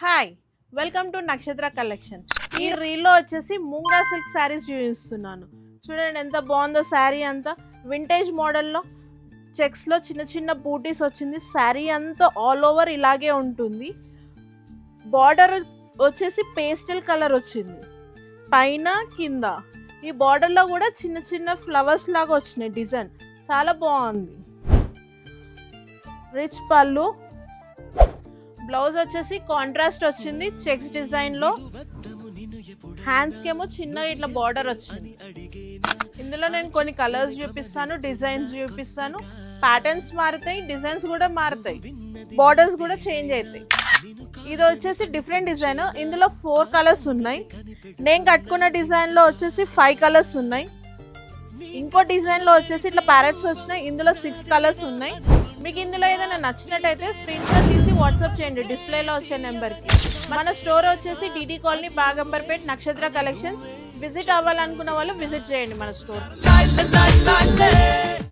Hi, welcome to నక్షత్ర collection. ఈ రీల్లో వచ్చేసి ముంగా సిల్క్ శారీస్ చూపిస్తున్నాను. చూడండి ఎంత బాగుందో శారీ అంతా. వింటేజ్ మోడల్లో చెక్స్లో చిన్న చిన్న బూటీస్ వచ్చింది. శారీ అంతా ఆల్ ఓవర్ ఇలాగే ఉంటుంది. బార్డర్ వచ్చేసి పేస్టల్ కలర్ వచ్చింది పైన కింద. ఈ బార్డర్లో కూడా చిన్న చిన్న ఫ్లవర్స్ లాగా వచ్చినాయి డిజైన్. చాలా బాగుంది. రిచ్ పళ్ళు, బ్లౌజ్ వచ్చేసి కాంట్రాస్ట్ వచ్చింది చెక్స్ డిజైన్ లో. హ్యాండ్స్ కేమో చిన్న ఇట్లా బార్డర్ వచ్చింది. ఇందులో నేను కొన్ని కలర్స్ చూపిస్తాను, డిజైన్స్ చూపిస్తాను. ప్యాటర్న్స్ మారుతాయి, డిజైన్స్ కూడా మారుతాయి, బార్డర్స్ కూడా చేంజ్ అవుతాయి. ఇది వచ్చేసి డిఫరెంట్ డిజైన్. ఇందులో 4 కలర్స్ ఉన్నాయి. నేను కట్టుకున్న డిజైన్ లో వచ్చేసి 5 కలర్స్ ఉన్నాయి. ఇంకో డిజైన్ లో వచ్చేసి ఇట్లా ప్యారెట్స్ వచ్చినాయి. ఇందులో 6 కలర్స్ ఉన్నాయి. మీకు ఇందులో ఏదైనా నచ్చినట్టయితే స్క్రీన్ షాట్ తీసి వాట్సాప్ చేయండి డిస్ప్లేలో వచ్చే నెంబర్కి. మన స్టోర్ వచ్చేసి డిడి కాలనీ, బాగంబర్పేట్, నక్షత్ర కలెక్షన్స్. విజిట్ అవ్వాలనుకున్న వాళ్ళు విజిట్ చేయండి మన స్టోర్.